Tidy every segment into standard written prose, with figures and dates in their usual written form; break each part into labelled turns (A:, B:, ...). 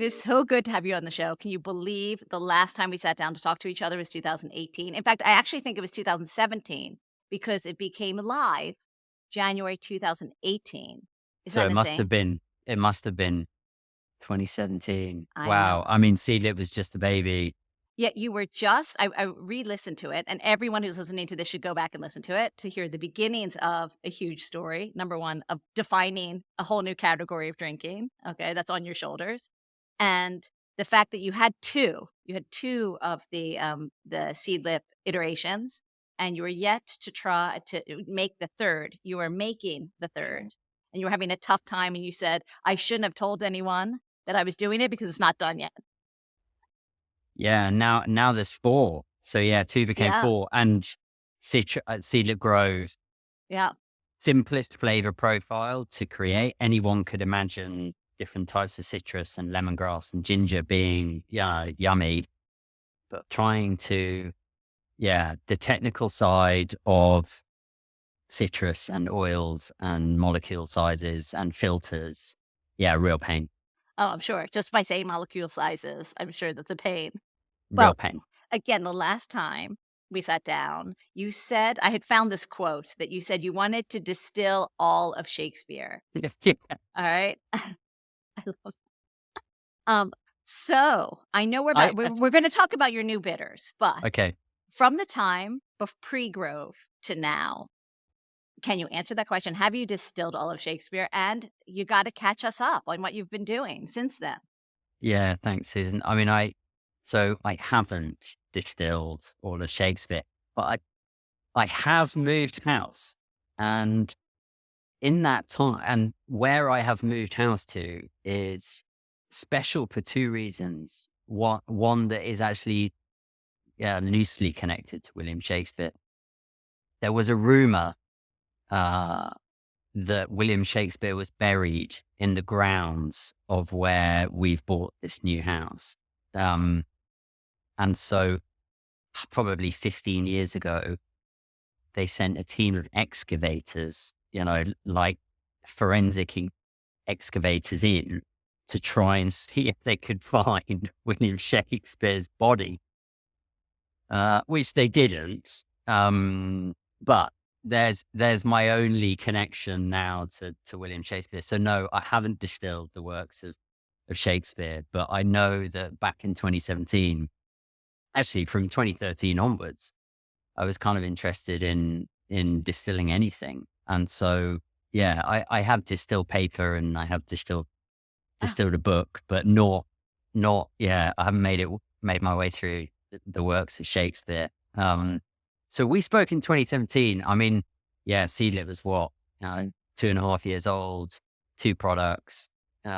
A: It is so good to have you on the show. Can you believe the last time we sat down to talk to each other was 2018? In fact, I actually think it was 2017 because it became live January 2018. Isn't
B: So
A: that
B: it must
A: insane?
B: have been, it must have been 2017.
A: I
B: Wow.
A: know.
B: I mean, Seedlip was just a baby.
A: Yet you were just, I re-listened to it, and everyone who's listening to this should go back and listen to it to hear the beginnings of a huge story. Number one, of defining a whole new category of drinking. Okay, that's on your shoulders. And the fact that you had two of the Seedlip iterations, and you were yet to try to make the third. You were making the third, and you were having a tough time, and you said, I shouldn't have told anyone that I was doing it because it's not done yet.
B: Yeah. Now there's four. So yeah, two became
A: Yeah,
B: four. And Seedlip grows
A: yeah.
B: simplest flavor profile to create. Anyone could imagine different types of citrus and lemongrass and ginger being, yeah, yummy, but trying to, yeah, the technical side of citrus and oils and molecule sizes and filters. Yeah, real pain,
A: Oh, I'm sure. Just by saying molecule sizes, I'm sure that's a pain.
B: real
A: Well,
B: pain.
A: again, the last time we sat down, you said I had found this quote that you said you wanted to distill all of Shakespeare.
B: Yeah.
A: All right. I love um, so I know
B: I,
A: we're gonna talk about your new bitters, but
B: okay.
A: from the time of pre-Grove to now, can you answer that question? Have you distilled all of Shakespeare? And you gotta catch us up on what you've been doing since then.
B: Yeah, thanks, Susan. I mean, so I haven't distilled all of Shakespeare, but I have moved house. And in that time, and where I have moved house to is special for two reasons. One that is actually, yeah, loosely connected to William Shakespeare. There was a rumor uh, that William Shakespeare was buried in the grounds of where we've bought this new house. Um, and so probably 15 years ago, they sent a team of excavators, like forensic excavators in to try and see if they could find William Shakespeare's body, which they didn't. But there's my only connection now to William Shakespeare. So no, I haven't distilled the works of Shakespeare, but I know that back in 2017, actually from 2013 onwards, I was kind of interested in distilling anything. And so, yeah, I have distilled paper and I have distilled
A: Oh,
B: a book, but yeah, I haven't made my way through the works of Shakespeare. So we spoke in 2017. I mean, yeah, Seedlip was what, 2.5 years old, two products. We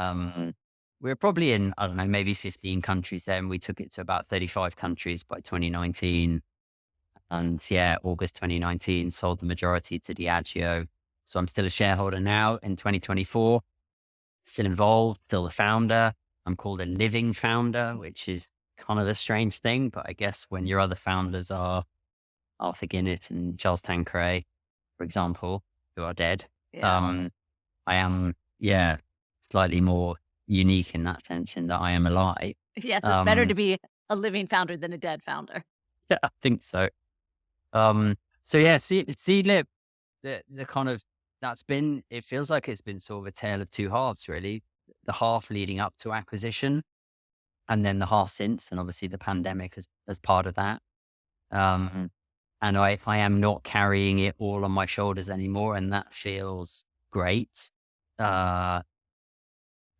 B: were probably in, I don't know, maybe 15 countries then. We took it to about 35 countries by 2019. And yeah, August 2019, sold the majority to Diageo. So I'm still a shareholder now in 2024, still involved, still the founder. I'm called a living founder, which is kind of a strange thing. But I guess when your other founders are Arthur Guinness and Charles Tanqueray, for example, who are dead,
A: yeah.
B: I am, yeah, slightly more unique in that sense in that I am alive.
A: Yes, it's better to be a living founder than a dead founder.
B: Yeah, I think so. So yeah, Seedlip, the kind of, it feels like it's been sort of a tale of two halves, really. The half leading up to acquisition and then the half since, and obviously the pandemic as part of that. And I am not carrying it all on my shoulders anymore, and that feels great. And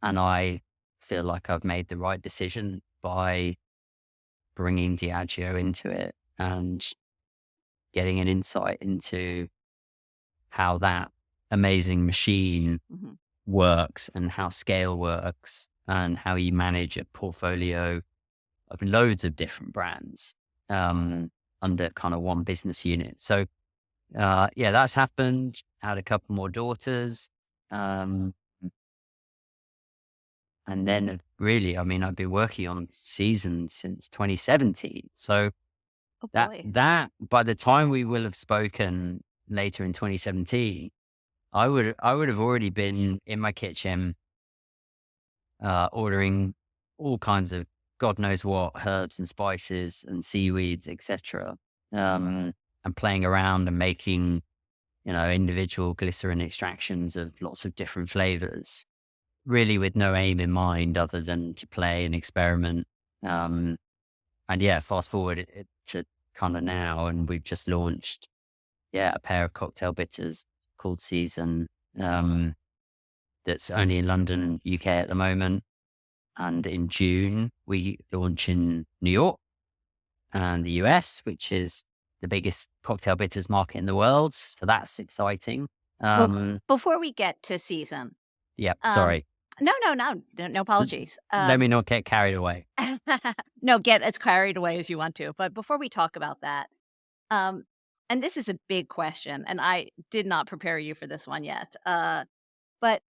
B: I feel like I've made the right decision by bringing Diageo into it and getting an insight into how that amazing machine
A: Mhm.
B: works and how scale works and how you manage a portfolio of loads of different brands under kind of one business unit. So yeah, that's happened. Had a couple more daughters. And then really, I mean, I've been working on seasns since 2017. So
A: Oh,
B: that
A: boy.
B: that by the time we will have spoken later in 2017, I would have already been in my kitchen ordering all kinds of God knows what herbs and spices and seaweeds, etc. And playing around and making, individual glycerin extractions of lots of different flavors, really with no aim in mind other than to play and experiment. And yeah, fast forward it to kind of now, and we've just launched, a pair of cocktail bitters called Season, that's only in London, UK at the moment. And in June, we launch in New York and the US, which is the biggest cocktail bitters market in the world. So that's exciting.
A: Well, before we get to season,
B: Yeah,
A: um,
B: sorry.
A: no apologies.
B: Let me not get carried away.
A: No, get as carried away as you want to. But before we talk about that, um, and this is a big question, and I did not prepare you for this one yet. But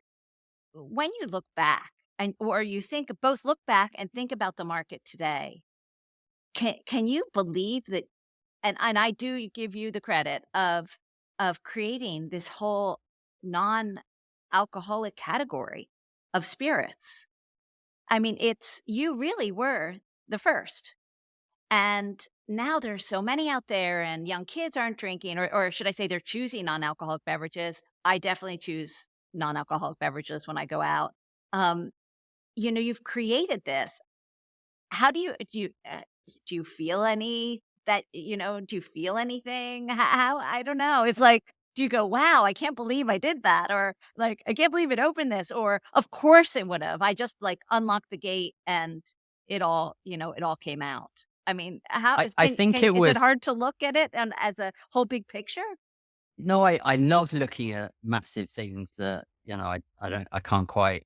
A: when you look back or you think both look back and think about the market today, can you believe that and I do give you the credit of creating this whole non-alcoholic category of spirits. I mean, you really were the first. And now there's so many out there and young kids aren't drinking, or should I say they're choosing non-alcoholic beverages. I definitely choose non-alcoholic beverages when I go out. Um, you've created this. How do you feel do you feel anything? How I don't know. It's like, do you go, wow, I can't believe I did that? Or like, I can't believe it opened this, or of course it would have. I just like unlocked the gate and it all came out. I mean, how
B: I think it
A: is it
B: was,
A: hard to look at it and as a whole big picture?
B: no, I love looking at massive things that, I can't quite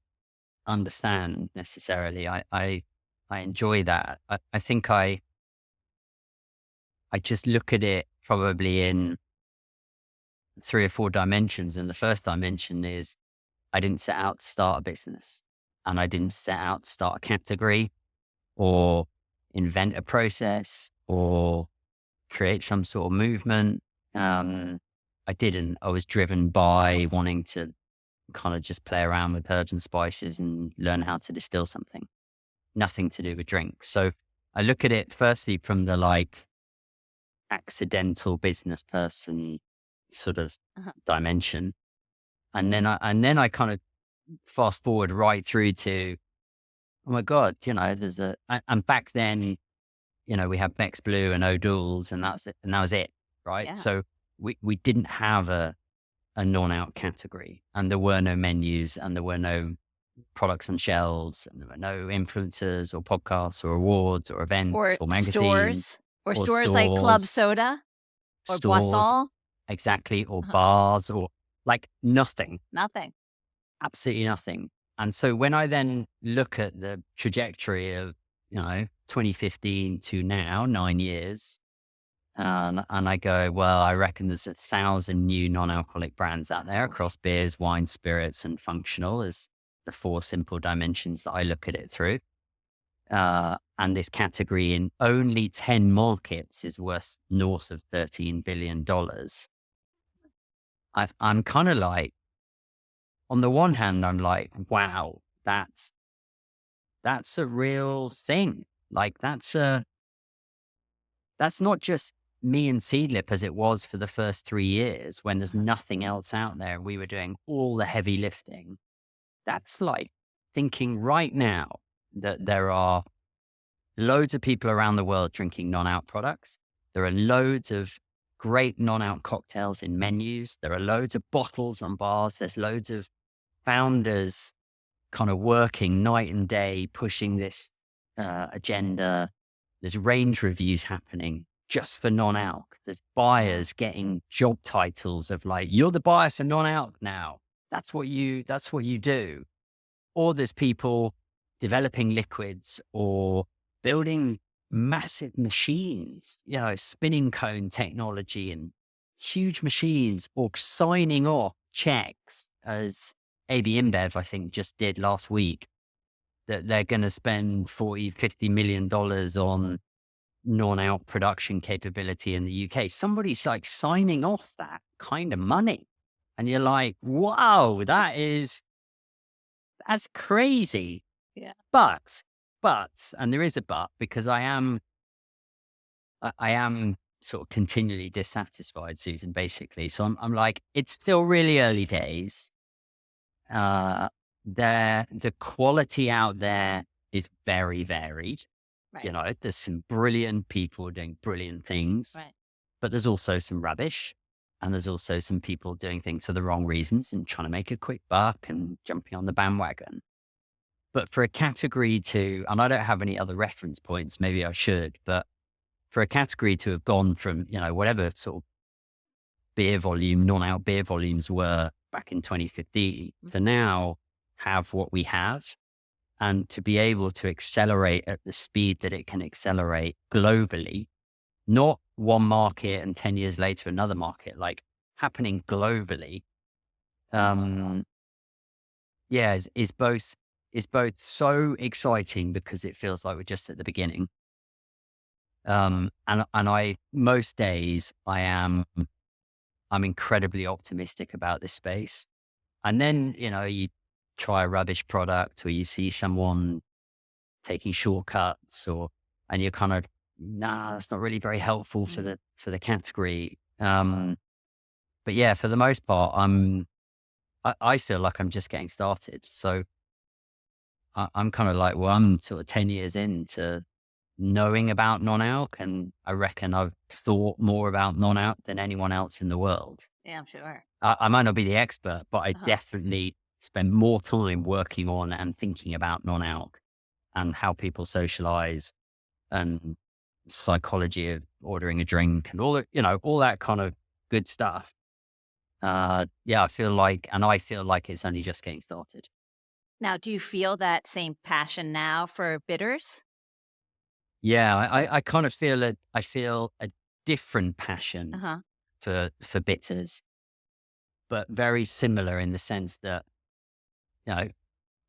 B: understand necessarily. I enjoy that. I think I just look at it probably in 3 or 4 dimensions. And the first dimension is I didn't set out to start a business, and I didn't set out to start a category or invent a process or create some sort of movement. I didn't. I was driven by wanting to kind of just play around with herbs and spices and learn how to distill something. Nothing to do with drinks. So I look at it firstly from the accidental business person sort of
A: Uh-huh.
B: dimension. And then I kind of fast forward right through to, oh my God, and back then, we had Bex Blue and O'Doul's, and that's it. And that was it. Right.
A: Yeah.
B: So we didn't have a non-alc category, and there were no menus, and there were no products on shelves, and there were no influencers or podcasts or awards or events
A: Or
B: or magazines
A: stores or
B: or
A: stores like Club
B: stores,
A: Soda or
B: stores,
A: Boisson.
B: exactly, or
A: Uh-huh.
B: bars, or nothing,
A: Nothing.
B: absolutely nothing. And so when I then look at the trajectory of, 2015 to now, 9 years, and I go, well, I reckon there's 1,000 new non-alcoholic brands out there across beers, wine, spirits, and functional as the 4 simple dimensions that I look at it through. And this category in only 10 markets is worth north of $13 billion. I'm kind of like, on the one hand, I'm like, wow, that's a real thing. That's not just me and Seedlip as it was for the first 3 years when there's nothing else out there and we were doing all the heavy lifting. That's like thinking right now that there are loads of people around the world drinking non-alc products. There are loads of great non-alc cocktails in menus. There are loads of bottles on bars. There's loads of founders kind of working night and day, pushing this agenda. There's range reviews happening just for non-alc. There's buyers getting job titles of like, you're the buyer for non-alc now. That's what you do. Or there's people developing liquids or building massive machines, spinning cone technology and huge machines, or signing off checks, as AB InBev, I think, just did last week, that they're going to spend $40-50 million on non-alc production capability in the UK. Somebody's like signing off that kind of money. And you're like, wow, that's crazy.
A: Yeah.
B: But But, and there is a but, because I am sort of continually dissatisfied, Susan, basically. So I'm like, it's still really early days. The quality out there is very varied.
A: Right.
B: There's some brilliant people doing brilliant things,
A: Right.
B: but there's also some rubbish. And there's also some people doing things for the wrong reasons and trying to make a quick buck and jumping on the bandwagon. But for a category to, and I don't have any other reference points, maybe I should, but for a category to have gone from, whatever sort of beer volume, non-alc beer volumes were back in 2015 to now have what we have, and to be able to accelerate at the speed that it can accelerate globally, not one market and 10 years later another market, like happening globally, is both so exciting because it feels like we're just at the beginning. And I most days I'm incredibly optimistic about this space. And then, you try a rubbish product, or you see someone taking shortcuts, and you're kind of, nah, that's not really very helpful for the category. But yeah, for the most part, I feel like I'm just getting started. So I'm kind of like, well, I'm sort of 10 years into knowing about non-alc, and I reckon I've thought more about non-alc than anyone else in the world.
A: Yeah, I'm sure.
B: I might not be the expert, but I
A: Uh-huh.
B: definitely spend more time working on and thinking about non-alc and how people socialize and psychology of ordering a drink and all that kind of good stuff. I feel like it's only just getting started.
A: Now, do you feel that same passion now for bitters?
B: Yeah, I kind of I feel a different passion
A: Uh-huh.
B: for bitters, but very similar in the sense that, you know,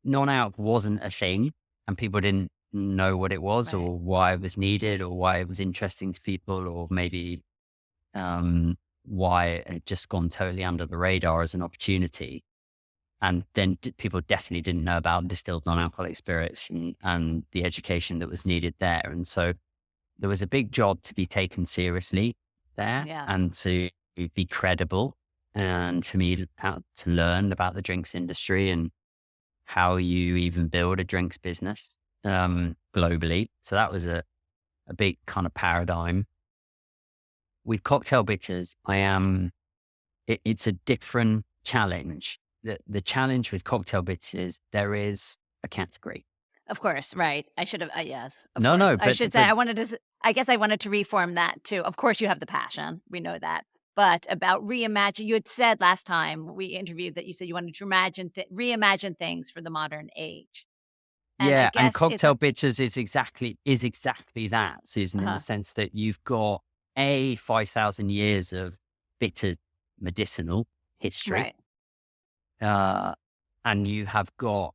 B: non-alc wasn't a thing and people didn't know what it was
A: Right.
B: or why it was needed or why it was interesting to people, or maybe why it had just gone totally under the radar as an opportunity. And then people definitely didn't know about distilled non-alcoholic spirits and the education that was needed there. And so there was a big job to be taken seriously there
A: Yeah.
B: and to be credible, and for me to learn about the drinks industry and how you even build a drinks business globally. So that was a big kind of paradigm. With cocktail bitters, it's a different challenge. The challenge with cocktail bitters, there is a category.
A: Of course, right. I should have, yes, of
B: No,
A: course.
B: no,
A: I
B: but
A: should say, I guess I wanted to reform that too. Of course, you have the passion. We know that. But about reimagine, you had said last time we interviewed that you said you wanted to reimagine things for the modern age. And I
B: yeah, and
A: guess it's
B: cocktail bitters is exactly that, Susan, in the
A: uh-huh,
B: sense that you've got 5,000 years of bitter medicinal history,
A: right.
B: and you have got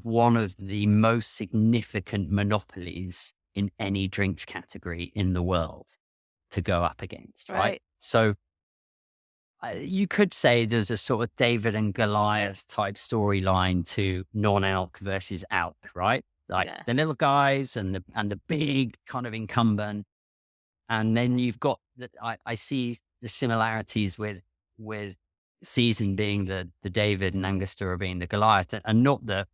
B: one of the most significant monopolies in any drinks category in the world to go up against, right?
A: Right.
B: So you could say there's a sort of David and Goliath type storyline to non-alc versus alc, right? Like
A: Yeah.
B: the little guys and the big kind of incumbent, and then you've got I see the similarities with seasn being the David and Angostura being the Goliath, and not that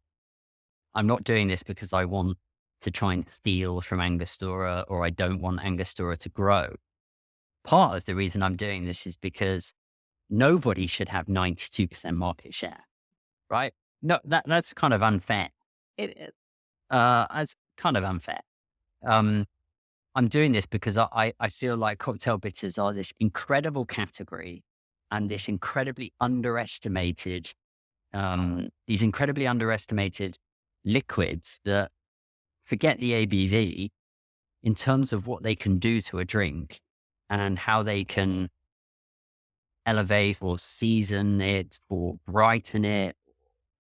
B: I'm not doing this because I want to try and steal from Angostura or I don't want Angostura to grow. Part of the reason I'm doing this is because nobody should have 92% market share, right? No, that's kind of unfair.
A: It is.
B: That's kind of unfair. I'm doing this because I feel like cocktail bitters are this incredible category and this incredibly underestimated, these incredibly underestimated liquids that, forget the ABV, in terms of what they can do to a drink and how they can elevate or season it or brighten it,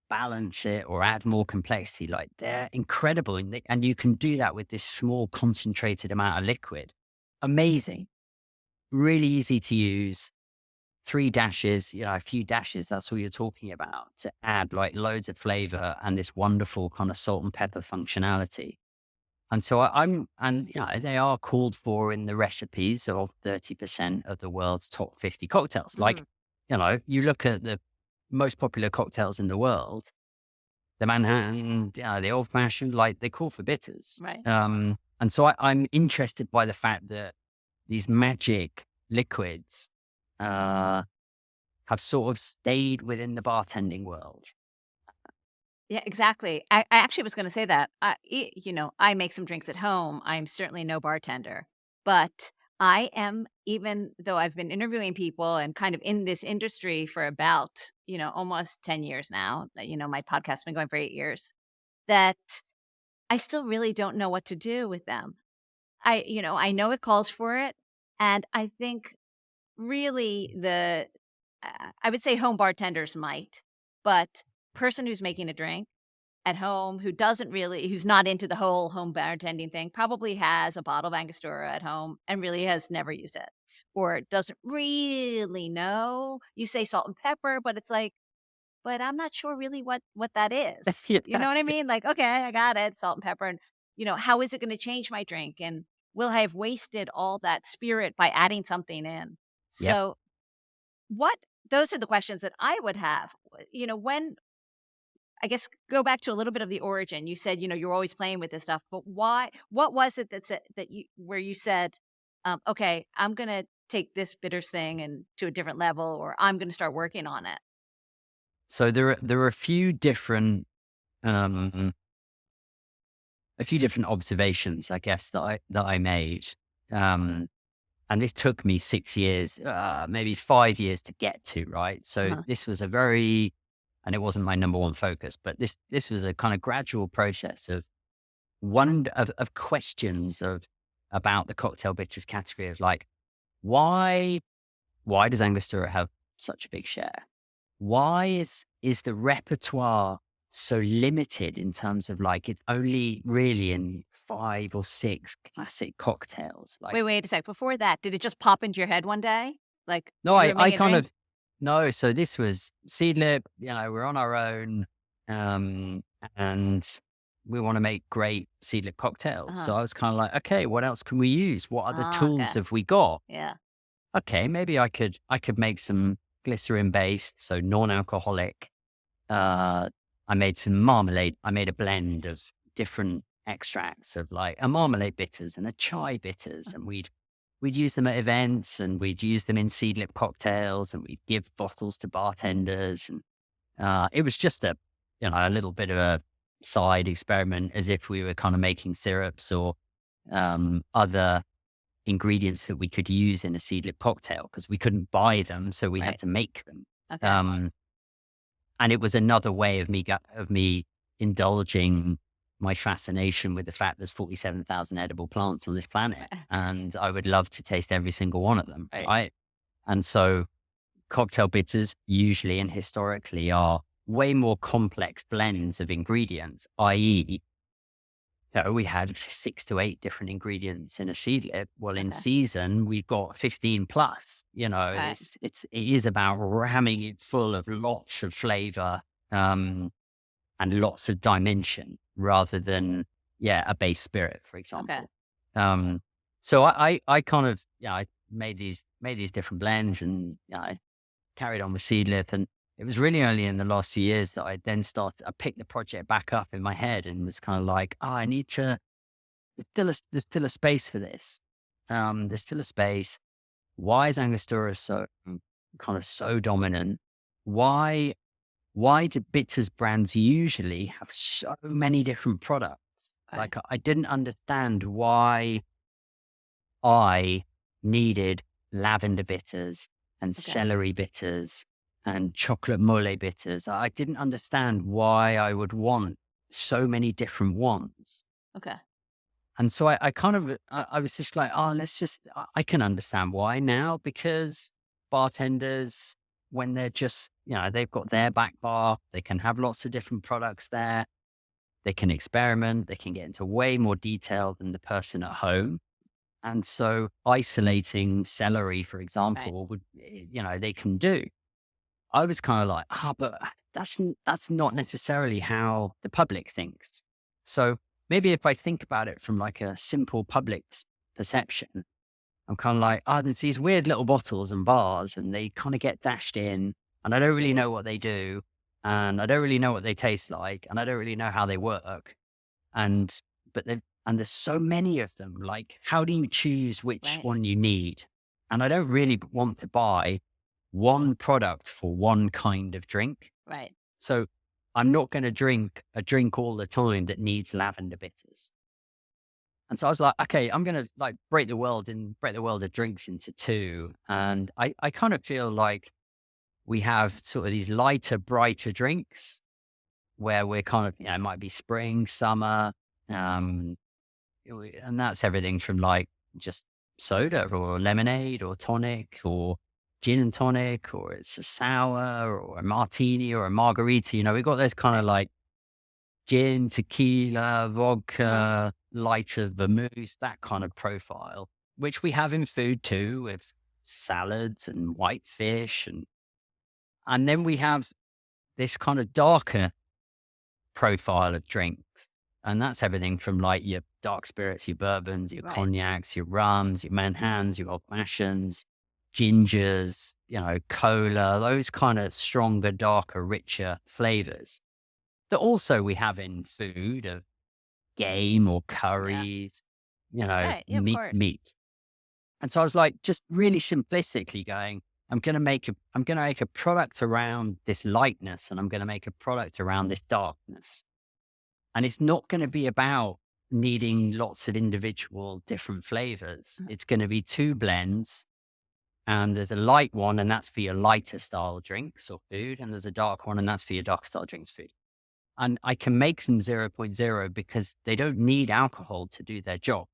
B: balance it or add more complexity. Like, they're incredible. And you can do that with this small concentrated amount of liquid. Amazing. Really easy to use. three dashes, a few dashes, that's all you're talking about, to add like loads of flavor and this wonderful kind of salt and pepper functionality. And so they are called for in the recipes of 30% of the world's top 50 cocktails. Like,
A: Mhm.
B: you look at the most popular cocktails in the world, the Manhattan, the old fashioned, like they call for bitters.
A: Right.
B: And so I'm interested by the fact that these magic liquids uh, have sort of stayed within the bartending world.
A: Yeah, exactly. I actually was gonna say that. I make some drinks at home. I'm certainly no bartender, but I am, even though I've been interviewing people and kind of in this industry for about, almost 10 years now. My podcast's been going for 8 years, that I still really don't know what to do with them. I know it calls for it, and I think really I would say home bartenders might, but person who's making a drink at home who's not into the whole home bartending thing probably has a bottle of Angostura at home and really has never used it or doesn't really know. You say salt and pepper, but it's like, but I'm not sure really what that is. You
B: Yeah.
A: know what I mean? Like, okay, I got it, salt and pepper, and how is it going to change my drink? And will I have wasted all that spirit by adding something in?
B: Yep.
A: So, what those are the questions that I would have. When I guess go back to a little bit of the origin. You said, you're always playing with this stuff, but why? What was it that you where you said, okay, I'm gonna take this bitters thing and to a different level, or I'm gonna start working on it.
B: So there are um, a few different observations, I guess, that I made. Um, and this took me 6 years, maybe 5 years to get to, right? So
A: Uh-huh.
B: this was and it wasn't my number one focus, but this was a kind of gradual process of questions about the cocktail bitters category of like, why does Angostura have such a big share? Why is the repertoire so limited in terms of like it's only really in 5 or 6 classic cocktails? Like,
A: Wait a sec. Before that, did it just pop into your head one day? Like
B: no,
A: you were
B: I
A: making a
B: kind
A: drink?
B: of no. So this was Seedlip. We're on our own, and we want to make great Seedlip cocktails.
A: Uh-huh.
B: So I was kind of like, okay, what else can we use? What other
A: Oh,
B: tools
A: okay.
B: have we got?
A: Yeah.
B: Okay, maybe I could make some glycerin based, so non-alcoholic. Uh, I made some marmalade. I made a blend of different extracts of like a marmalade bitters and a chai bitters, and we'd use them at events, and we'd use them in seedlip cocktails, and we'd give bottles to bartenders, and it was just a little bit of a side experiment, as if we were kind of making syrups or other ingredients that we could use in a seedlip cocktail because we couldn't buy them, so we had
A: Right.
B: to make them.
A: Okay.
B: Um, and it was another way of me indulging my fascination with the fact there's 47,000 edible plants on this planet,
A: Right.
B: and I would love to taste every single one of them,
A: Right.
B: right? And so cocktail bitters usually and historically are way more complex blends of ingredients, i.e., we had 6 to 8 different ingredients in a seedlip. Well, in
A: Okay.
B: season, we've got 15 plus.
A: Right.
B: It is about ramming it full of lots of flavor, um, and lots of dimension rather than, a base spirit, for
A: Okay.
B: example. Um, so I kind of, I made these different blends, and I carried on with Seedlip. And it was really only in the last few years that I picked the project back up in my head and was kind of like, I need to, there's still a space for this. There's still a space. Why is Angostura kind of so dominant? Why do bitters brands usually have so many different products?
A: Right.
B: Like, I didn't understand why I needed lavender bitters and
A: Okay.
B: celery bitters and chocolate mole bitters. I didn't understand why I would want so many different ones.
A: Okay.
B: And so I kind of, I was just like, oh, I can understand why now, because bartenders, when they're just, they've got their back bar, they can have lots of different products there. They can experiment. They can get into way more detail than the person at home. And so isolating celery, for
A: Right.
B: example, they can do. I was kind of like, but that's not necessarily how the public thinks. So maybe if I think about it from like a simple public perception, I'm kind of like, there's these weird little bottles and bars, and they kind of get dashed in, and I don't really know what they do, and I don't really know what they taste like, and I don't really know how they work. And there's so many of them. Like, how do you choose which
A: Right.
B: one you need? And I don't really want to buy one product for one kind of drink.
A: Right.
B: So I'm not going to drink a drink all the time that needs lavender bitters. And so I was like, okay, I'm going to like break the world of drinks into two. And I kind of feel like we have sort of these lighter, brighter drinks where we're kind of, it might be spring, summer, um, and that's everything from like just soda or lemonade or tonic or gin and tonic, or it's a sour or a martini or a margarita. We've got those kind of like gin, tequila,
A: Uh-huh.
B: vodka, lighter vermouth, that kind of profile, which we have in food too, with salads and white fish. And then we have this kind of darker profile of drinks. And that's everything from like your dark spirits, your bourbons, your
A: Right.
B: cognacs, your rums, your Manhattans, your old fashions, gingers, cola, those kind of stronger, darker, richer flavors that also we have in food of game or
A: Yeah.
B: curries,
A: Right. Yeah, of
B: meat,
A: course.
B: meat. And so I was like, just really simplistically going, I'm going to make a product around this lightness, and I'm going to make a product around this darkness. And it's not going to be about needing lots of individual different flavors.
A: Mhm.
B: It's going to be two blends. And there's a light one, and that's for your lighter style drinks or food. And there's a dark one, and that's for your dark style drinks, food. And I can make them zero point zero because they don't need alcohol to do their job.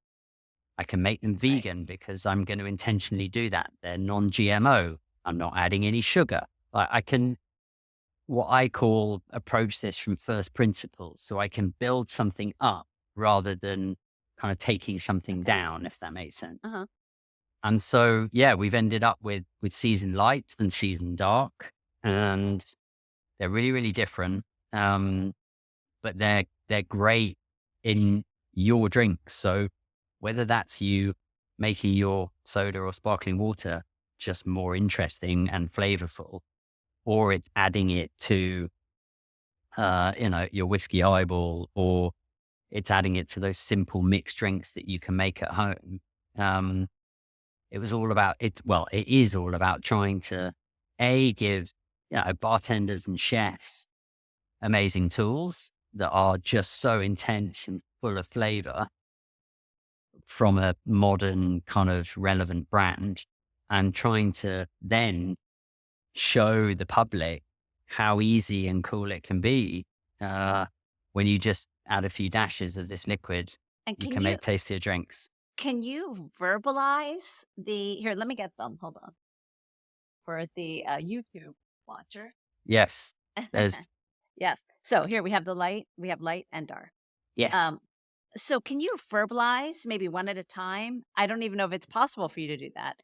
B: I can make them
A: Right.
B: vegan because I'm going to intentionally do that. They're non-GMO. I'm not adding any sugar. I can, what I call, approach this from first principles. So I can build something up rather than kind of taking something
A: Okay.
B: down, if that makes sense.
A: Uh-huh.
B: And so, yeah, we've ended up with season light and season dark, and they're really, really different. But they're great in your drinks. So whether that's you making your soda or sparkling water just more interesting and flavorful, or it's adding it to your whiskey eyeball, or it's adding it to those simple mixed drinks that you can make at home. Um, it was all about it. Well, it is all about trying to give bartenders and chefs amazing tools that are just so intense and full of flavor from a modern kind of relevant brand, and trying to then show the public how easy and cool it can be when you just add a few dashes of this liquid.
A: And
B: You
A: can
B: can
A: you
B: make tastier drinks.
A: verbalize the here, let me get them. Hold on. For the YouTube watcher.
B: Yes, there's
A: Yes. So here we have light and dark.
B: yes.
A: Um, so can you verbalize maybe one at a time? I don't even know if it's possible for you to do that.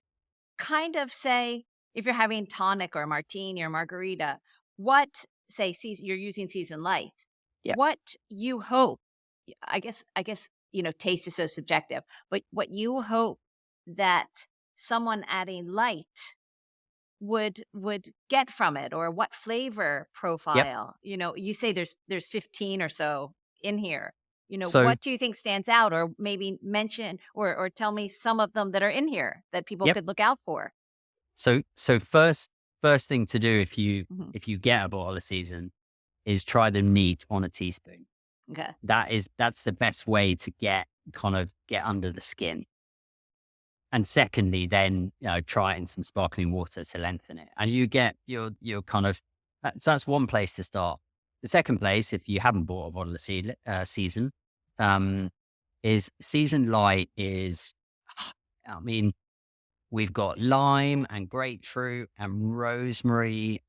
A: Kind of say if you're having tonic or a martini or margarita, what say you're using season light,
B: Yeah.
A: what you hope, I guess, taste is so subjective, but what you hope that someone adding light would get from it, or what flavor
B: Yep.
A: profile. You say there's 15 or so in here.
B: So
A: What do you think stands out, or maybe mention or tell me some of them that are in here that people
B: yep.
A: could look out for.
B: So first thing to do
A: Mhm.
B: if you get a bottle of season is try them neat on a teaspoon.
A: Okay.
B: That's the best way to get under the skin. And secondly, then try it in some sparkling water to lengthen it, and you get your kind of so that's one place to start. The second place, if you haven't bought a bottle of season, um, is season light. Is I mean, we've got lime and grapefruit and rosemary,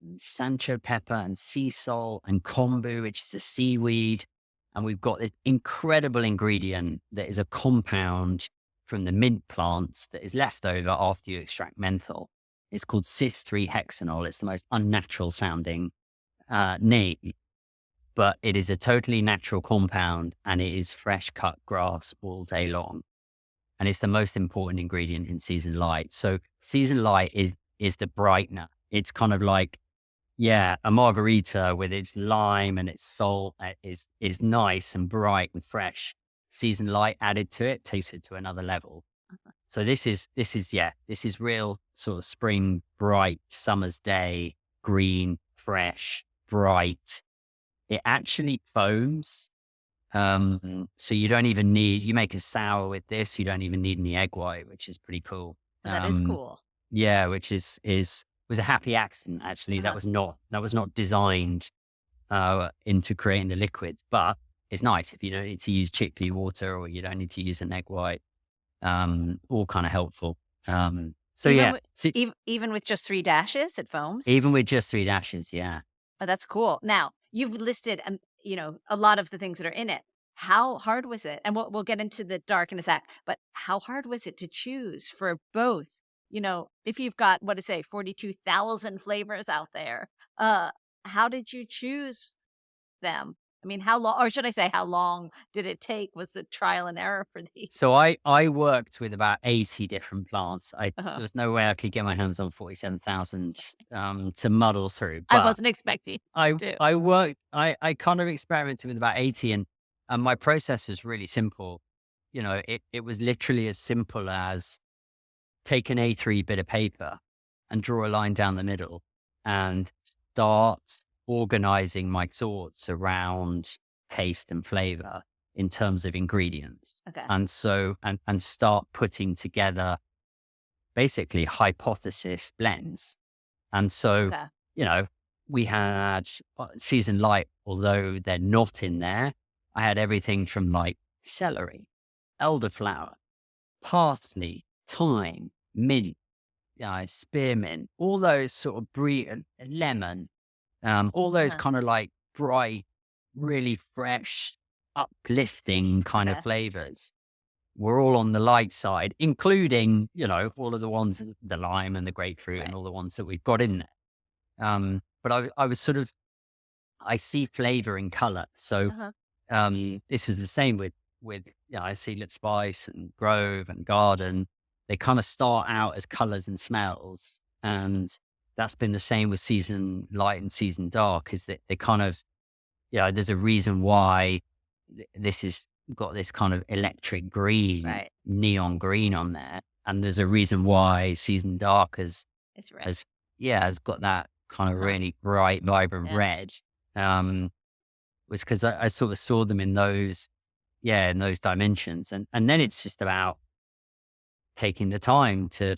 B: and Sancho pepper and sea salt and kombu, which is a seaweed. And we've got this incredible ingredient that is a compound from the mint plants that is left over after you extract menthol. It's called cis-3-hexanol. It's the most unnatural sounding name, but it is a totally natural compound, and it is fresh cut grass all day long. And it's the most important ingredient in seasoned light. So seasoned light is the brightener. It's kind of like, yeah, a margarita with its lime and its salt is nice and bright and fresh. Seasoned light added to it takes it to another level. So this is real sort of spring, bright, summer's day, green, fresh, bright. It actually foams. So you don't even need, you make a sour with this, you don't even need any egg white, which is pretty cool.
A: That is cool.
B: Yeah, which was a happy accident, actually. That was not designed into creating the liquids, but it's nice if you don't need to use chickpea water or you don't need to use an egg white. All kind of helpful.
A: Even with just 3 dashes, it foams?
B: Even with just 3 dashes, yeah.
A: Oh, that's cool. Now, you've listed, a lot of the things that are in it. How hard was it? And we'll get into the dark in a sec, but how hard was it to choose for both? If you've got, 42,000 flavors out there, how did you choose them? I mean, how long, or should I say, how long did it take? Was the trial and error for these?
B: So I worked with about 80 different plants. There
A: Uh-huh.
B: was no way I could get my hands on 47,000 to muddle through.
A: I
B: But
A: wasn't expecting to.
B: I kind of experimented with about 80, and my process was really simple. It was literally as simple as take an A3 bit of paper and draw a line down the middle and start organizing my thoughts around taste and flavor in terms of ingredients.
A: Okay.
B: And so, and start putting together basically hypothesis blends. And so,
A: Okay.
B: we had seasoned light, although they're not in there. I had everything from like celery, elderflower, parsley, thyme, mint, spearmint, all those sort of lemon, all those
A: Uh-huh.
B: kind of like bright, really fresh, uplifting kind of
A: Okay.
B: flavors were all on the light side, including, all of the ones, the lime and the grapefruit and
A: Right.
B: all the ones that we've got in there. But I was sort of, I see flavor in color. So
A: Uh-huh.
B: this was the same with Seedlip Spice and Grove and Garden. They kind of start out as colors and smells, and that's been the same with Season Light and Season Dark. Is that they kind of, there's a reason why this has got this kind of electric green,
A: Right.
B: neon green on there, and there's a reason why Season Dark
A: It's red.
B: has got that kind of
A: Uh-huh.
B: really bright, vibrant
A: Yeah.
B: red. Was because I sort of saw them in those dimensions. And then it's just about taking the time to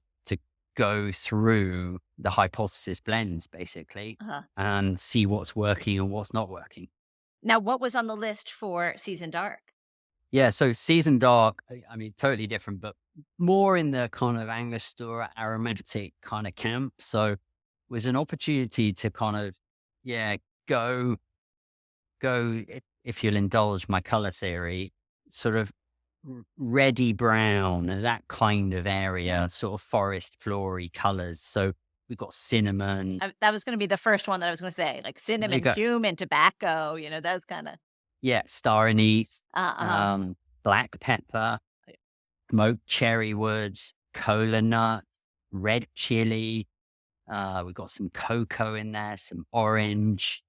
B: go through the hypothesis blends basically
A: Uh-huh.
B: and see what's working and what's not working.
A: Now, what was on the list for Season Dark?
B: Yeah. So Season Dark, I mean, totally different, but more in the kind of Angostura aromatic kind of camp. So it was an opportunity to kind of, go, if you'll indulge my color theory, sort of reddy brown, that kind of area, sort of forest flory colors. So we've got cinnamon.
A: That was going to be the first one that I was going to say, like cinnamon,
B: go.
A: cumin, tobacco, those kind of.
B: Yeah, star anise,
A: Uh-huh.
B: black pepper, smoked cherry wood, cola nut, red chili. We've got some cocoa in there, some orange.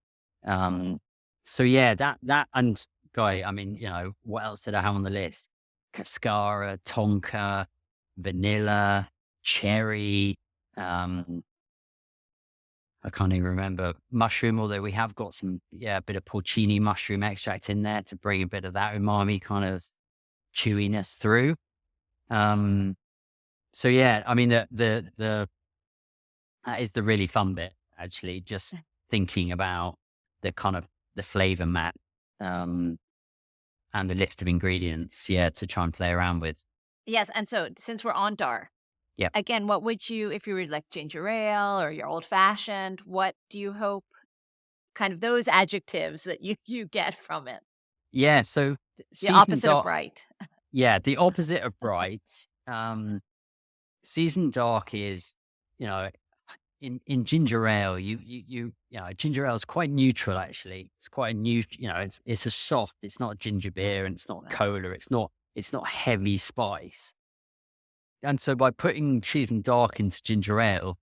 B: So yeah, that and guy, I mean, what else did I have on the list? Cascara, tonka, vanilla, cherry. I can't even remember mushroom, although we have got some, a bit of porcini mushroom extract in there to bring a bit of that umami kind of chewiness through. So yeah, I mean, that is the really fun bit, actually, just thinking about the kind of the flavor map, and the list of ingredients, to try and play around with.
A: Yes, and so since we're on dark, again, what would you, if you were like ginger ale or your old fashioned, what do you hope, kind of those adjectives that you get from it?
B: Yeah, so
A: The opposite of bright.
B: Yeah, the opposite of bright um, seasoned dark is, you know, in ginger ale, ginger ale is quite neutral actually. It's quite a it's a soft. It's not ginger beer and it's not
A: Right.
B: cola. It's not heavy spice. And so by putting seasoned dark into ginger ale,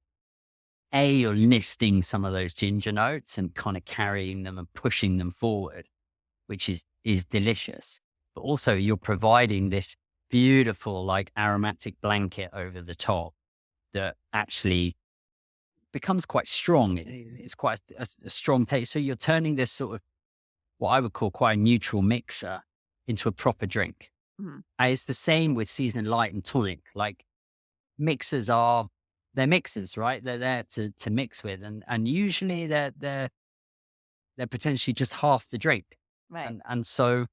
B: you're lifting some of those ginger notes and kind of carrying them and pushing them forward, which is delicious. But also you're providing this beautiful like aromatic blanket over the top that actually becomes quite strong. It's quite a strong taste. So you're turning this sort of what I would call quite a neutral mixer into a proper drink.
A: Mhm.
B: And it's the same with seasoned light and tonic. Like mixers they're mixers, right? They're there to mix with, and usually they're potentially just half the drink,
A: Right.
B: and so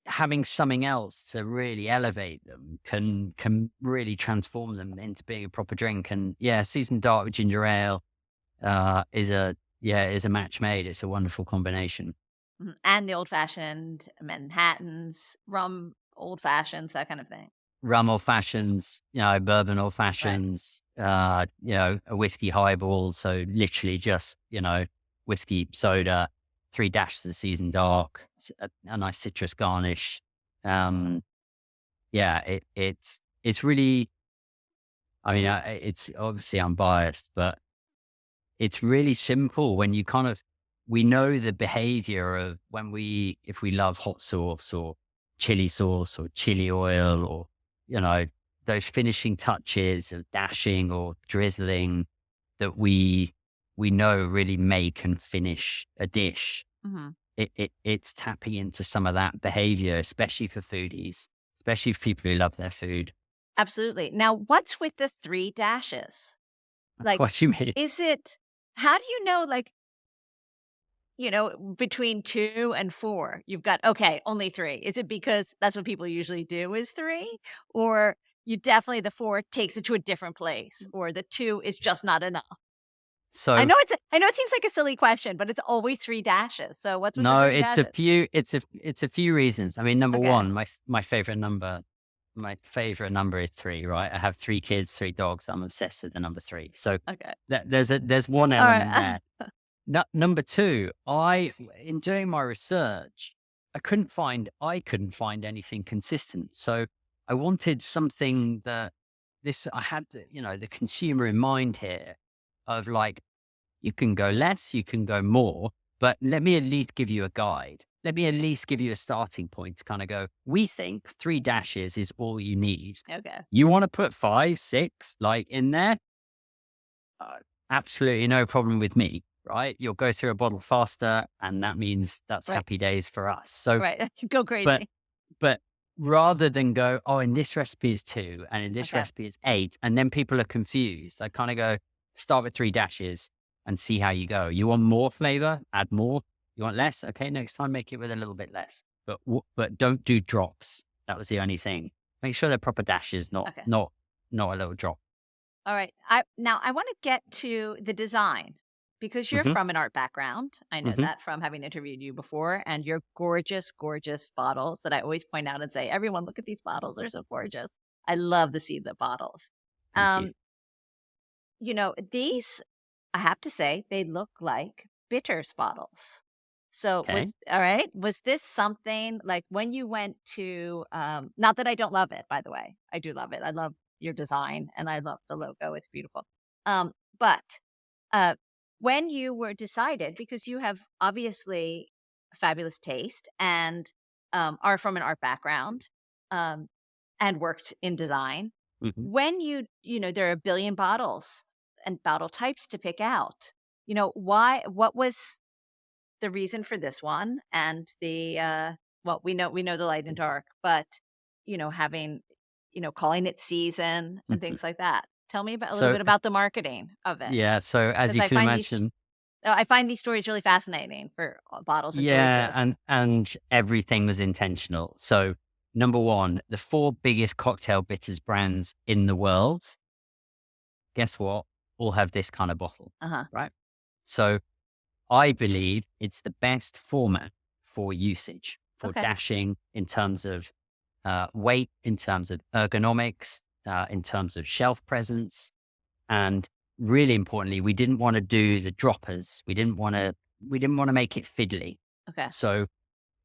B: having something else to really elevate them can really transform them into being a proper drink. And yeah, seasoned dark with ginger ale is a match made. It's a wonderful combination.
A: Mhm. And the old-fashioned Manhattans, rum old fashions, that kind of thing.
B: Rum old fashions, bourbon old
A: Right.
B: fashions, a whiskey highball. So literally just, whiskey soda, 3 dashes of seasoned dark, a nice citrus garnish. Um, yeah, it's really, it's obviously unbiased, but it's really simple when we know the behavior of if we love hot sauce or chili oil or, those finishing touches of dashing or drizzling that we know really make and finish a dish.
A: Mhm.
B: It's tapping into some of that behavior, especially for foodies, especially for people who love their food.
A: Absolutely. Now, what's with the 3 dashes? Like,
B: What do you mean?
A: is it how do you know, like, between 2 and 4, you've got, okay, only 3. Is it because that's what people usually do is 3? Or you definitely the 4 takes it to a different place, or the 2 is just not enough?
B: So
A: I know it seems like a silly question, but it's always 3 dashes. So what's with the
B: no,
A: 3 dashes?
B: it's a few reasons. I mean, number
A: Okay.
B: one, my favorite number is 3, right? I have 3 kids, 3 dogs. I'm obsessed with the number 3. So
A: Okay.
B: there's one element
A: Alright.
B: there. Number two, in doing my research, I couldn't find anything consistent. So I wanted something I had the consumer in mind here of like, you can go less, you can go more, but let me at least give you a guide. Let me at least give you a starting point to kind of go, we think 3 dashes is all you need.
A: Okay.
B: You want to put 5, 6 like in there? Uh, Absolutely no problem with me, right? You'll go through a bottle faster, and that means that's
A: Right.
B: happy days for us. So,
A: Right. Go
B: but
A: crazy.
B: but rather than go, oh, in this recipe is 2, and in this
A: Okay.
B: recipe is 8, and then people are confused. I kind of go, start with 3 dashes and see how you go. You want more flavor? Add more. You want less? Okay, next time make it with a little bit less. But don't do drops. That was the only thing. Make sure they're proper dashes, not
A: Okay.
B: not not a little drop.
A: Alright. I wanna get to the design because you're
B: Hmm.
A: from an art background. I know
B: Hmm.
A: that from having interviewed you before, and your gorgeous, gorgeous bottles that I always point out and say, "Everyone, look at these bottles. They're so gorgeous." I love the Seedlip bottles.
B: Thank you.
A: Um, these, I have to say, they look like bitters bottles. So
B: Okay.
A: was this something like when you went to, not that I don't love it, by the way, I do love it. I love your design and I love the logo. It's beautiful. But uh, when you were decided, because you have obviously fabulous taste and are from an art background um, and worked in design,
B: Hmm.
A: when there are a billion bottles and bottle types to pick out, what was the reason for this one and well, we know the light and dark, but having calling it season and
B: Hmm.
A: things like that. Tell me about a little
B: So
A: bit about the marketing of it,
B: yeah, so as
A: because
B: you can imagine,
A: I find these stories really fascinating for bottles and
B: yeah,
A: choices.
B: and everything was intentional. So number one, the 4 biggest cocktail bitters brands in the world, guess what? All have this kind of bottle,
A: Uh-huh.
B: right? So I believe it's the best format for usage, for
A: Okay.
B: dashing in terms of weight, in terms of ergonomics. in terms of shelf presence. And really importantly, we didn't want to do the droppers. We didn't want to make it fiddly.
A: Okay.
B: So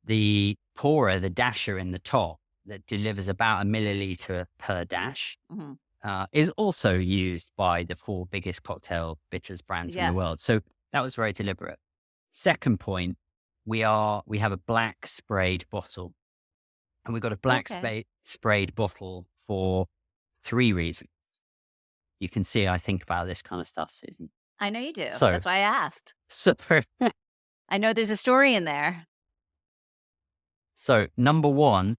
B: the pourer, the dasher in the top that delivers about 1 milliliter per dash,
A: Hmm.
B: is also used by the 4 biggest cocktail bitters brands in the
A: Yes.
B: world. So that was very deliberate. Second point, we have a black sprayed bottle, and we've got a black
A: Okay.
B: sprayed bottle for 3 reasons. You can see I think about this kind of stuff, Susan.
A: I know you do.
B: So,
A: That's why I asked.
B: so,
A: I know there's a story in there.
B: so number one,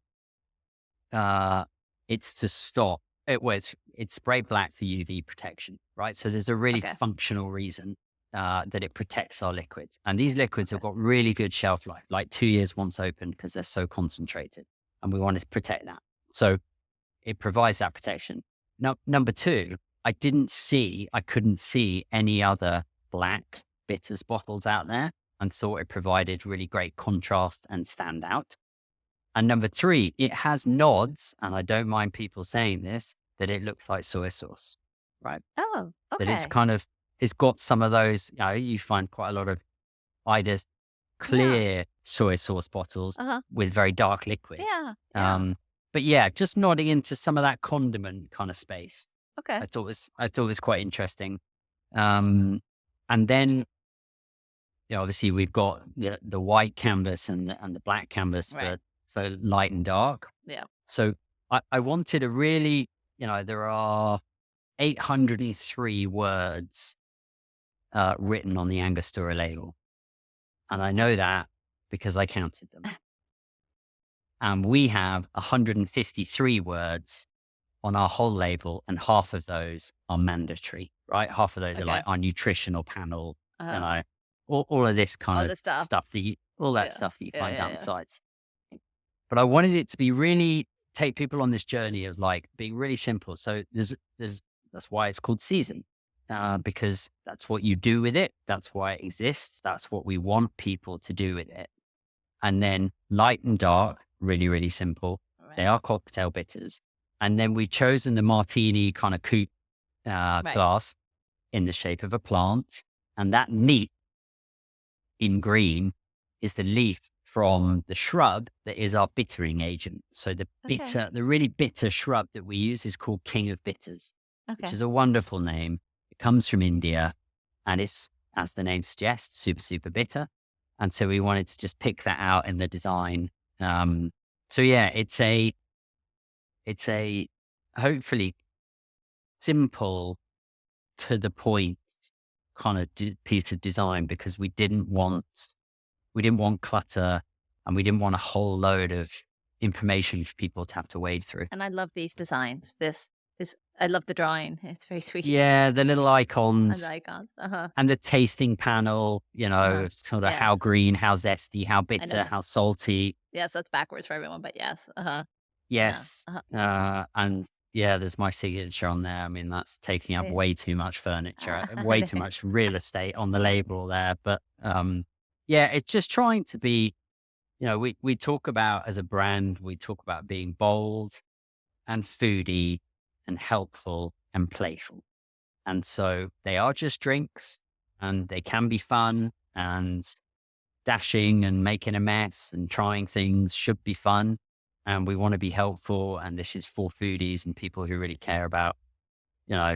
B: it's to stop it. Well, it's sprayed black for UV protection, right? So there's a really
A: Okay.
B: functional reason that it protects our liquids, and these liquids have got really good shelf life, like 2 years once opened, because they're so concentrated, and we want to protect that. So it provides that protection. Now, number two, I couldn't see any other black bitters bottles out there, and thought it provided really great contrast and standout. And number three, it has nods, and I don't mind people saying this, that it looks like soy sauce, right?
A: Oh,
B: That
A: okay.
B: it's got some of those, you find quite a lot of either
A: Yeah.
B: clear soy sauce bottles
A: Uh-huh.
B: with very dark liquid.
A: Yeah. Yeah.
B: But yeah, just nodding into some of that condiment kind of space.
A: Okay.
B: I thought was quite interesting. And then, obviously we've got the white canvas and the black canvas
A: Right.
B: for light and dark.
A: Yeah.
B: So I wanted a really, there are 803 words written on the Angostura label. And I know that because I counted them. And we have 153 words on our whole label, and half of those are mandatory, right? Half of those are
A: Okay.
B: like our nutritional panel,
A: Uh-huh.
B: all of this kind
A: All
B: of
A: the stuff.
B: stuff all that
A: Yeah.
B: stuff that you
A: Yeah.
B: find
A: Yeah.
B: down the
A: Yeah.
B: sides. But I wanted it to be really take people on this journey of like being really simple. So that's why it's called seasn, because that's what you do with it. That's why it exists. That's what we want people to do with it. And then light and dark, really, really simple. They
A: Right.
B: are cocktail bitters. And then we've chosen the martini kind of coupe
A: Right.
B: glass in the shape of a plant. And that leaf in green is the leaf from the shrub that is our bittering agent. So the
A: Okay.
B: really bitter shrub that we use is called King of Bitters, which
A: Okay.
B: is a wonderful name. It comes from India, and it's, as the name suggests, super, super bitter. And so we wanted to just pick that out in the design. So yeah, it's a hopefully simple, to the point kind of piece of design, because we didn't want clutter, and we didn't want a whole load of information for people to have to wade through.
A: And I love these designs. I love the drawing. It's very sweet.
B: Yeah, the little
A: And the
B: icons
A: icons. Uh-huh.
B: and the tasting panel,
A: Uh-huh.
B: sort of how
A: Yes.
B: green, how zesty, how
A: I know.
B: bitter, how salty.
A: Yes, that's backwards for everyone, but yes. Uh-huh. Yeah.
B: Yes.
A: Uh-huh.
B: And yeah, there's my signature on there. I mean, that's taking up
A: Yeah.
B: way too much furniture,
A: Ah,
B: way too much real estate on the label there. But yeah, it's just trying to be, we talk about, as a brand, we talk about being bold and foodie and helpful and playful. And so they are just drinks, and they can be fun, and dashing and making a mess and trying things should be fun. And we want to be helpful. And this is for foodies and people who really care about,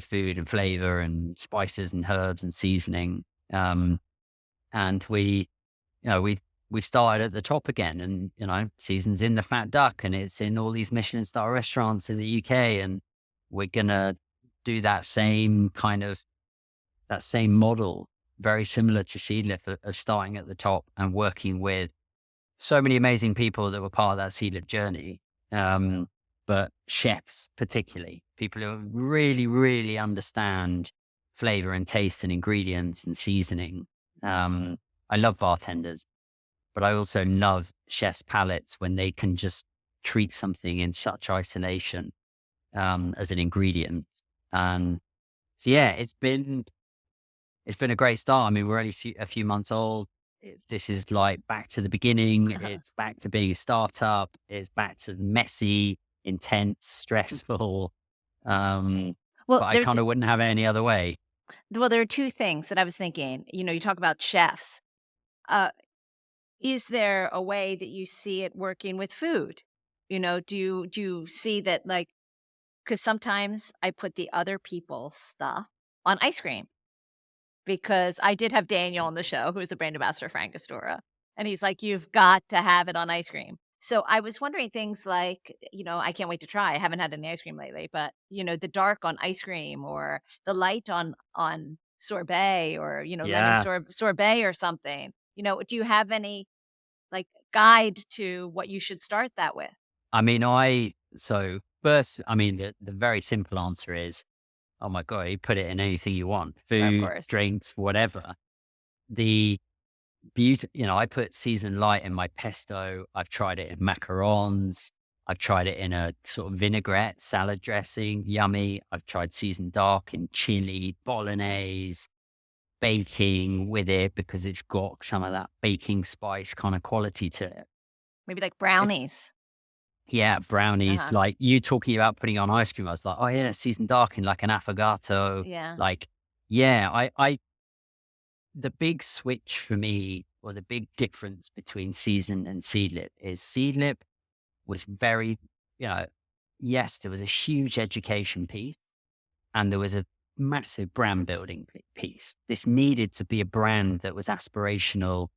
B: food and flavor and spices and herbs and seasoning. And we started at the top again, and, season's in the Fat Duck, and it's in all these Michelin star restaurants in the UK. And we're going to do that same model, very similar to Seedlip, of starting at the top and working with so many amazing people that were part of that Seedlip journey. But chefs, particularly people who really, really understand flavor and taste and ingredients and seasoning. I love bartenders, but I also love chefs' palates when they can just treat something in such isolation as an ingredient. And so, yeah, it's been a great start. I mean, we're only a few months old. This is like back to the beginning.
A: Uh-huh.
B: It's back to being a startup. It's back to the messy, intense, stressful, Um,
A: Well,
B: but I
A: there's
B: kind of wouldn't have it any other way.
A: well, there are two things that I was thinking. You talk about chefs. Uh, is there a way that you see it working with food? Do you see that, like, because sometimes I put the other people's stuff on ice cream, because I did have Daniel on the show, who's the brand ambassador for Angostura, and he's like, "You've got to have it on ice cream." So I was wondering things like, I can't wait to try. I haven't had any ice cream lately, but the dark on ice cream, or the light on sorbet, or lemon
B: Yeah.
A: sorbet or something. Do you have any, like, guide to what you should start that with?
B: I mean, so first, I mean, the very simple answer is, oh my God, you put it in anything you want,
A: Of
B: food,
A: course.
B: drinks, whatever. The beauty, I put seasoned light in my pesto. I've tried it in macarons. I've tried it in a sort of vinaigrette salad dressing. Yummy. I've tried seasoned dark in chili, bolognese, baking with it because it's got some of that baking spice kind of quality to it.
A: Maybe like
B: If,
A: brownies.
B: yeah, brownies,
A: Uh-huh.
B: like you talking about putting on ice cream, I was like, oh yeah, seasoned dark in like an affogato.
A: Yeah.
B: Like, yeah, the big switch for me, or the big difference between season and seedlip, is seedlip was very, you know, yes, there was a huge education piece and there was a massive brand building piece. This needed to be a brand that was aspirational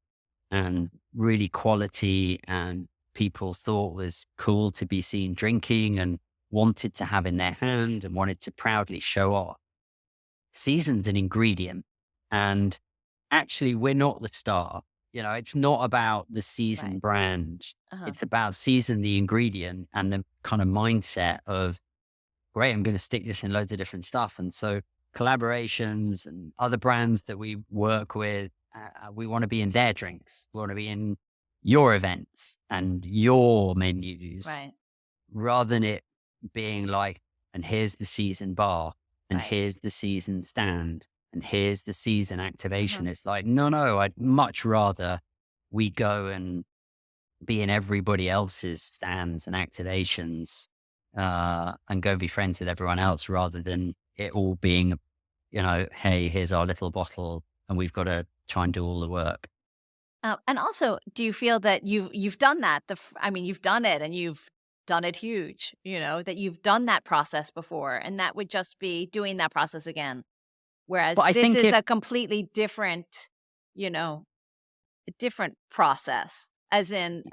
B: and really quality, and people thought was cool to be seen drinking and wanted to have in their hand and wanted to proudly show off. Season's an ingredient, and actually we're not the star. It's not about the season
A: Right.
B: brand.
A: Uh-huh.
B: It's about season the ingredient and the kind of mindset of, great, I'm going to stick this in loads of different stuff. And so collaborations and other brands that we work with, we want to be in their drinks. We want to be in your events and your menus,
A: Right.
B: rather than it being like, and here's the season bar, and
A: Right.
B: here's the season stand, and here's the season
A: Uh-huh.
B: activation. It's like, no, I'd much rather we go and be in everybody else's stands and activations, and go be friends with everyone else, rather than it all being, hey, here's our little bottle and we've got to try and do all the work.
A: And also, do you feel that you've done that? I mean, you've done it, and you've done it huge. That you've done that process before, and that would just be doing that process again.
B: But
A: Whereas
B: I
A: this
B: think
A: is
B: if,
A: a completely different, you know, different process. As in,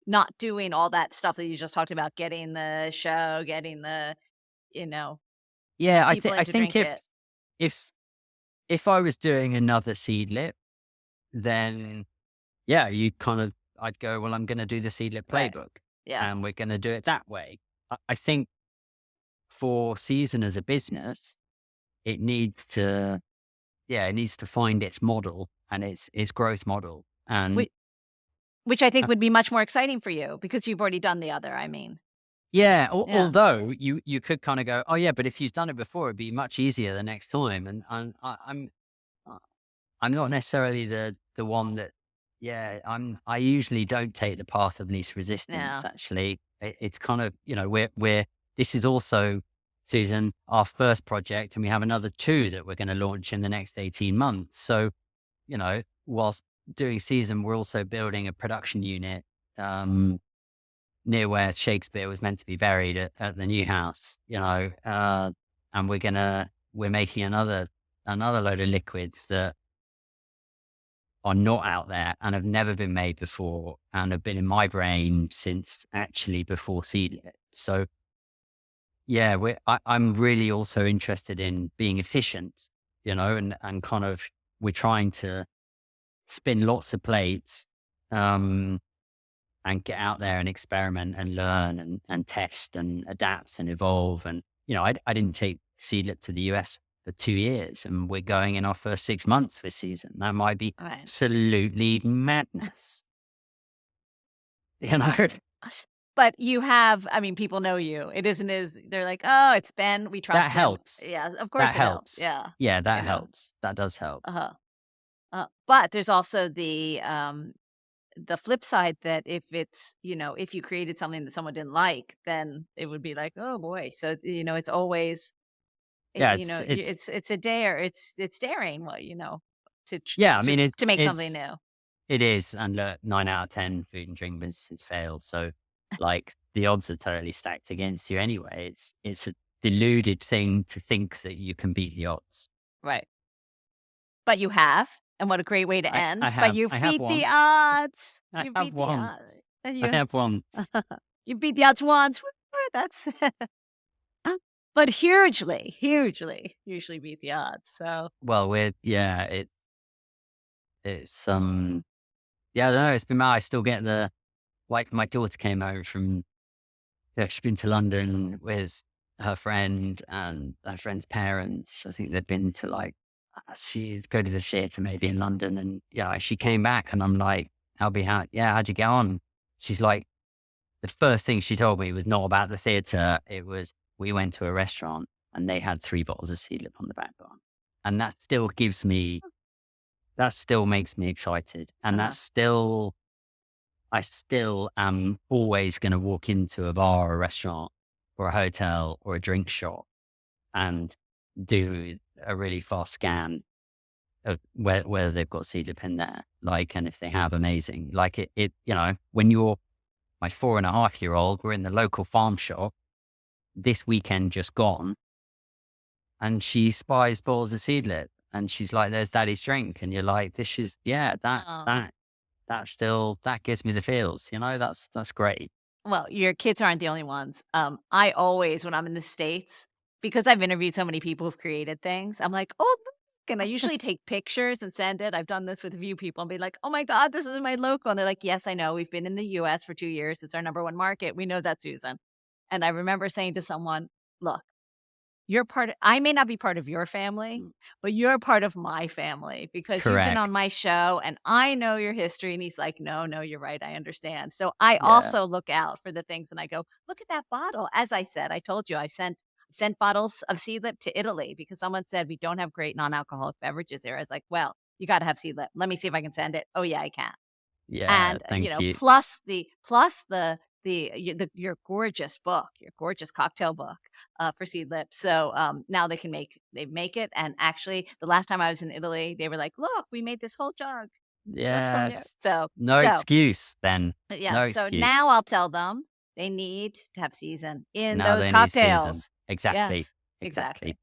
A: not doing all that stuff that you just talked about, getting the show, getting the, you know,
B: yeah,
A: people
B: I
A: in to
B: think
A: drink it.
B: if, if I was doing another seedlip, then yeah, I'd go, well, I'm going to do the seedlip
A: Right.
B: playbook
A: Yeah.
B: and we're going to do it that way. I think for season as a business, it needs to, yeah, it needs to find its model and its growth model. And
A: Which I think
B: uh,
A: would be much more exciting for you because you've already done the other, I mean.
B: yeah,
A: Yeah.
B: although you could kind of go, oh yeah, but if you've done it before, it'd be much easier the next time. And uh, I'm not necessarily the one that, yeah, I usually don't take the path of least resistance.
A: Yeah.
B: Actually, it's kind of, we're this is also, Susan, our first project, and we have another two that we're going to launch in the next 18 months. So, whilst doing season, we're also building a production unit, near where Shakespeare was meant to be buried at the new house, and we're making another load of liquids that are not out there and have never been made before and have been in my brain since actually before Seedlip. So yeah, I'm really also interested in being efficient, and kind of, we're trying to spin lots of plates, um, and get out there and experiment and learn and test and adapt and evolve. And, I didn't take Seedlip to the US for 2 years, and we're going in our first 6 months this season. That might be
A: Right.
B: absolutely madness, you know?
A: But you have, I mean, people know you. It isn't as they're like, "Oh, it's Ben, we
B: That
A: trust him."
B: helps.
A: Yeah, of course
B: That
A: it helps.
B: helps.
A: Yeah,
B: Yeah,
A: you
B: that
A: know?
B: helps. That does help.
A: Uh-huh. But there's also the flip side that if it's, if you created something that someone didn't like, then it would be like, oh boy. So, it's always,
B: Yeah,
A: it's a dare, it's daring, well, to,
B: yeah, I mean,
A: to make something new.
B: it is, and 9 out of 10 food and drink businesses failed. So, like, the odds are totally stacked against you anyway. It's a deluded thing to think that you can beat the odds.
A: Right. But you have, and what a great way to end. But you've
B: I have
A: beat the
B: once.
A: odds.
B: I
A: You
B: have
A: beat the odds.
B: once. I have once.
A: You beat the odds once. Woo, that's but hugely, hugely, usually beat the odds. So
B: Well, it's yeah, I don't know. It's been I still get like my daughter came over from she's been to London with her friend and her friend's parents. I think they'd been to like she go to the theatre maybe in London, and yeah, she came back and I'm like, how'd you get on? She's like, the first thing she told me was not about the theatre. It was, we went to a restaurant and they had 3 bottles of Seedlip on the back bar. And that still makes me excited. And I still am always going to walk into a bar or a restaurant or a hotel or a drink shop and do a really fast scan of whether they've got Seedlip in there. Like, and if they have, amazing. Like when you're my 4.5-year-old, we're in the local farm shop this weekend just gone, and she spies bottles of Seedlip and she's like, there's daddy's drink. And you're like, this is, that gives me the feels, that's great.
A: well, your kids aren't the only ones. I always, when I'm in the States, because I've interviewed so many people who've created things, I'm like, oh, look. And I usually take pictures and send it. I've done this with a few people and be like, oh my God, this is my local. And they're like, yes, I know. We've been in the US for 2 years. It's our #1 market. We know that, Susan. And I remember saying to someone, look, I may not be part of your family, but you're part of my family because you've been on
B: Correct.
A: my show and I know your history. And he's like, no, you're right. I understand. So I
B: Yeah.
A: also look out for the things and I go, look at that bottle. As I said, I told you, I've sent bottles of Seedlip to Italy because someone said we don't have great non-alcoholic beverages there. I was like, well, you got to have Seedlip. Let me see if I can send it. Oh yeah, I can.
B: Yeah.
A: And,
B: Thank you.
A: plus your gorgeous book, your gorgeous cocktail book, for Seedlip. So, now they make it. And actually the last time I was in Italy, they were like, look, we made this whole jug just from you.
B: Yes.
A: So,
B: No excuse then.
A: yeah.
B: No
A: So now
B: excuse.
A: I'll tell them they need to have season in
B: Now
A: those
B: they need season.
A: cocktails.
B: Exactly.
A: Yes,
B: Exactly.
A: exactly.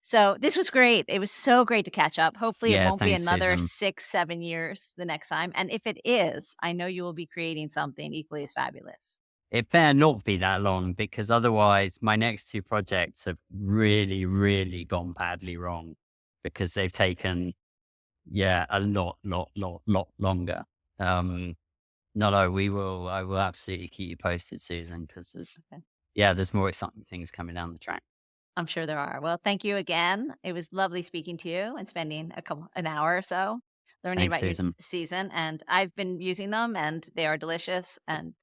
A: So this was great. It was so great to catch up. Hopefully it
B: Yeah.
A: won't be
B: Thanks,
A: another
B: Susan.
A: 6, 7 years the next time. And if it is, I know you will be creating something equally as fabulous.
B: It better not be that long, because otherwise my next 2 projects have really, really gone badly wrong because they've taken, a lot longer. No, I will absolutely keep you posted, Susan, because
A: Okay.
B: there's more exciting things coming down the track.
A: I'm sure there are. Well, thank you again. It was lovely speaking to you and spending an hour or so learning
B: Thanks,
A: about your
B: Susan.
A: season. And I've been using them and they are delicious. And,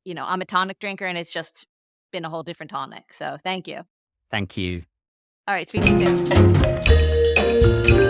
A: I'm a tonic drinker and it's just been a whole different tonic. So thank you.
B: Thank you.
A: All right. Speak to you soon.